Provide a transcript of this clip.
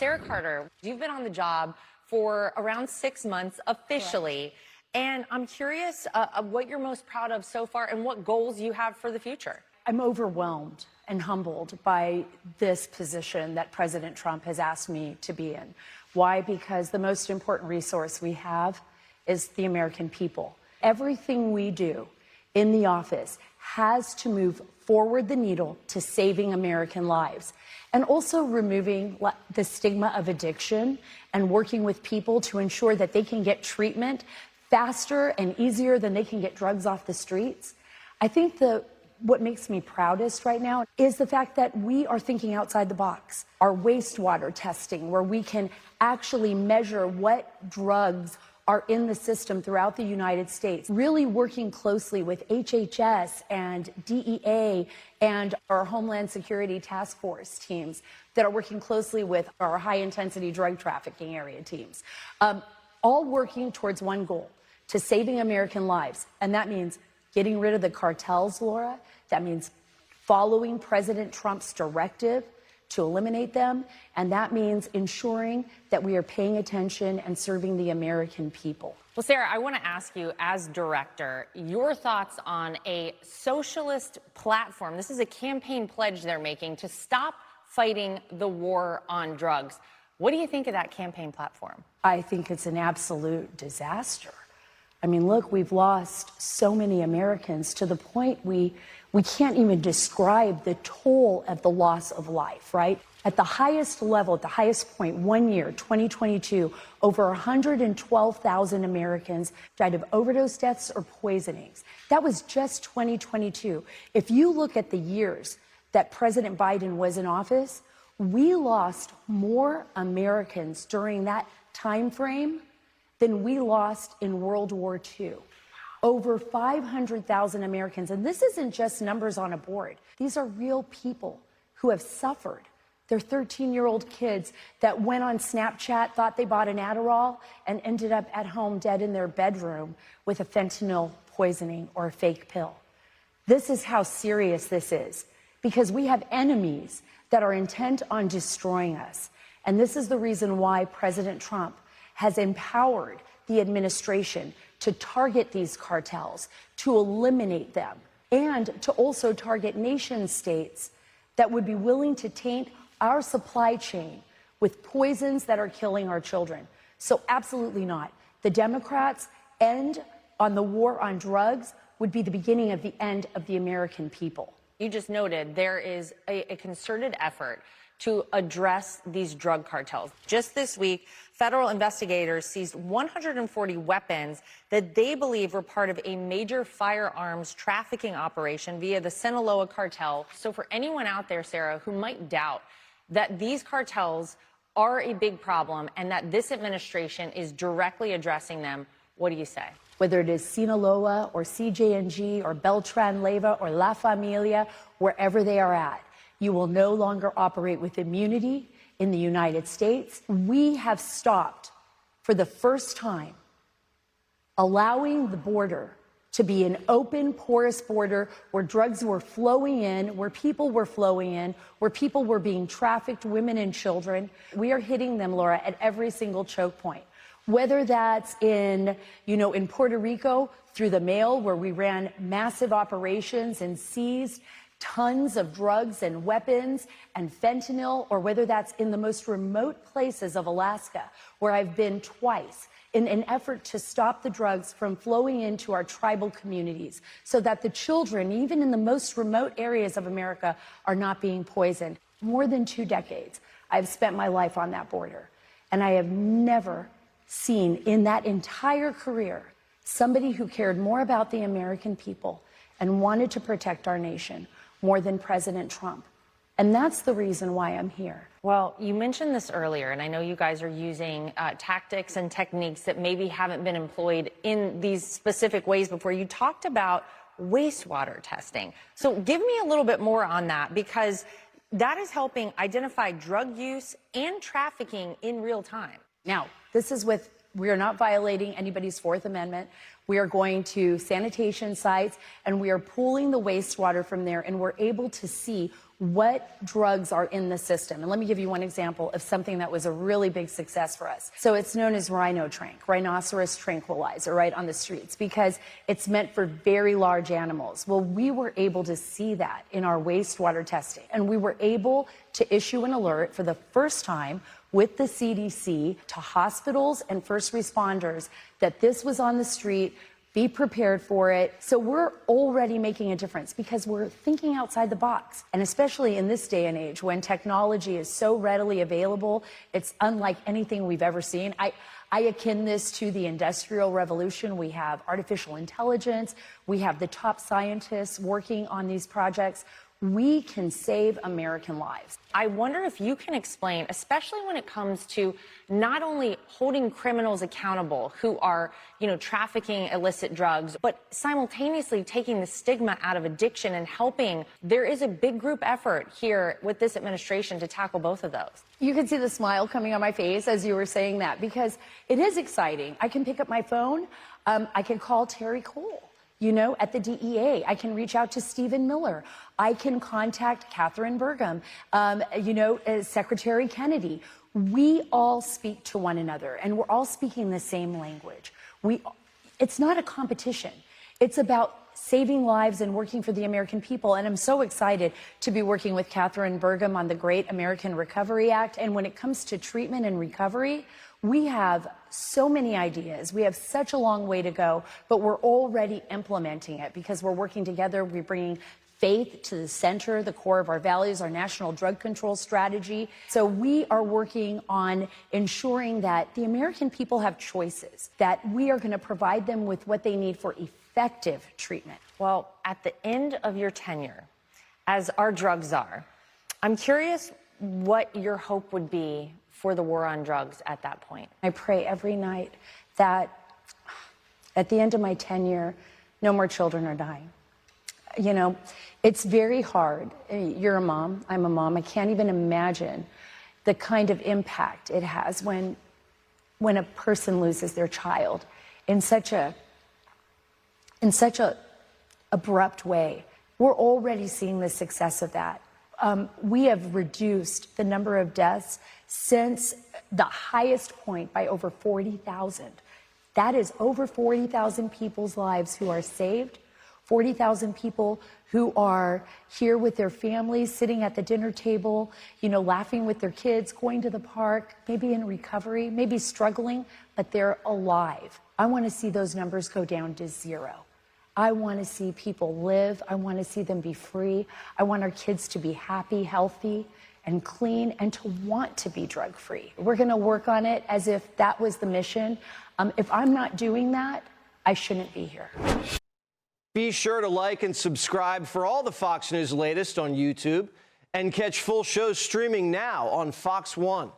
Sara Carter, you've been on the job for around 6 months officially. Correct. And I'm curious what you're most proud of so far and what goals you have for the future. I'm overwhelmed and humbled by this position that President Trump has asked me to be in. Why? Because the most important resource we have is the American people. Everything we do in the office has to move forward the needle to saving American lives and also removing the stigma of addiction and working with people to ensure that they can get treatment faster and easier than they can get drugs off the streets. I think what makes me proudest right now is the fact that we are thinking outside the box. Our wastewater testing, where we can actually measure what drugs are in the system throughout the United States, really working closely with HHS and DEA and our Homeland Security Task Force teams that are working closely with our high-intensity drug trafficking area teams, all working towards one goal, to saving American lives. And that means getting rid of the cartels, Laura. That means following President Trump's directive to eliminate them. And that means ensuring that we are paying attention and serving the American people. Well, Sara, I want to ask you, as director, your thoughts on a socialist platform. This is a campaign pledge they're making to stop fighting the war on drugs. What do you think of that campaign platform? I think it's an absolute disaster. I mean, look, we've lost so many Americans to the point we can't even describe the toll of the loss of life, right? At the highest level, at the highest point, 1 year, 2022, over 112,000 Americans died of overdose deaths or poisonings. That was just 2022. If you look at the years that President Biden was in office, we lost more Americans during that time frame than we lost in World War II. Over 500,000 Americans, and this isn't just numbers on a board. These are real people who have suffered. They're 13-year-old kids that went on Snapchat, thought they bought an Adderall, and ended up at home dead in their bedroom with a fentanyl poisoning or a fake pill. This is how serious this is, because we have enemies that are intent on destroying us. And this is the reason why President Trump has empowered the administration to target these cartels, to eliminate them, and to also target nation states that would be willing to taint our supply chain with poisons that are killing our children. So absolutely not. The Democrats' end on the war on drugs would be the beginning of the end of the American people. You just noted there is a concerted effort to address these drug cartels. Just this week, federal investigators seized 140 weapons that they believe were part of a major firearms trafficking operation via the Sinaloa cartel. So for anyone out there, Sara, who might doubt that these cartels are a big problem and that this administration is directly addressing them, what do you say? Whether it is Sinaloa or CJNG or Beltran Leyva or La Familia, wherever they are at, you will no longer operate with immunity in the United States. We have stopped, for the first time, allowing the border to be an open, porous border where drugs were flowing in, where people were flowing in, where people were being trafficked, women and children. We are hitting them, Laura, at every single choke point. Whether that's in Puerto Rico through the mail, where we ran massive operations and seized tons of drugs and weapons and fentanyl, or whether that's in the most remote places of Alaska, where I've been twice in an effort to stop the drugs from flowing into our tribal communities so that the children, even in the most remote areas of America, are not being poisoned. More than 2 decades, I've spent my life on that border, and I have never seen in that entire career somebody who cared more about the American people and wanted to protect our nation more than President Trump. And that's the reason why I'm here. Well, you mentioned this earlier, and I know you guys are using tactics and techniques that maybe haven't been employed in these specific ways before. You talked about wastewater testing. So give me a little bit more on that, because that is helping identify drug use and trafficking in real time. Now, we are not violating anybody's Fourth Amendment. We are going to sanitation sites, and we are pulling the wastewater from there, and we're able to see what drugs are in the system. And let me give you one example of something that was a really big success for us. So it's known as rhinoceros tranquilizer, right, on the streets, because it's meant for very large animals. Well, we were able to see that in our wastewater testing, and we were able to issue an alert for the first time with the CDC to hospitals and first responders that this was on the street. Be prepared for it. So we're already making a difference because we're thinking outside the box. And especially in this day and age when technology is so readily available, it's unlike anything we've ever seen. I akin this to the Industrial Revolution. We have artificial intelligence. We have the top scientists working on these projects. We can save American lives. I wonder if you can explain, especially when it comes to not only holding criminals accountable who are, trafficking illicit drugs, but simultaneously taking the stigma out of addiction and helping. There is a big group effort here with this administration to tackle both of those. You can see the smile coming on my face as you were saying that, because it is exciting. I can pick up my phone. I can call Terry Cole. At the DEA, I can reach out to Stephen Miller. I can contact Catherine Burgum, Secretary Kennedy. We all speak to one another, and we're all speaking the same language. It's not a competition. It's about saving lives and working for the American people. And I'm so excited to be working with Catherine Burgum on the Great American Recovery Act. And when it comes to treatment and recovery, we have so many ideas. We have such a long way to go, but we're already implementing it because we're working together. We're bringing faith to the center, the core of our values, our national drug control strategy. So we are working on ensuring that the American people have choices, that we are going to provide them with what they need for effective treatment. Well, at the end of your tenure as our drug czar, I'm curious what your hope would be for the war on drugs at that point. I pray every night that at the end of my tenure, no more children are dying. It's very hard. You're a mom, I'm a mom. I can't even imagine the kind of impact it has when a person loses their child in such a abrupt way. We're already seeing the success of that. We have reduced the number of deaths since the highest point by over 40,000. That is over 40,000 people's lives who are saved, 40,000 people who are here with their families, sitting at the dinner table, laughing with their kids, going to the park, maybe in recovery, maybe struggling, but they're alive. I want to see those numbers go down to zero. I want to see people live. I want to see them be free. I want our kids to be happy, healthy, and clean, and to want to be drug-free. We're going to work on it as if that was the mission. If I'm not doing that, I shouldn't be here. Be sure to like and subscribe for all the Fox News latest on YouTube, and catch full shows streaming now on Fox One.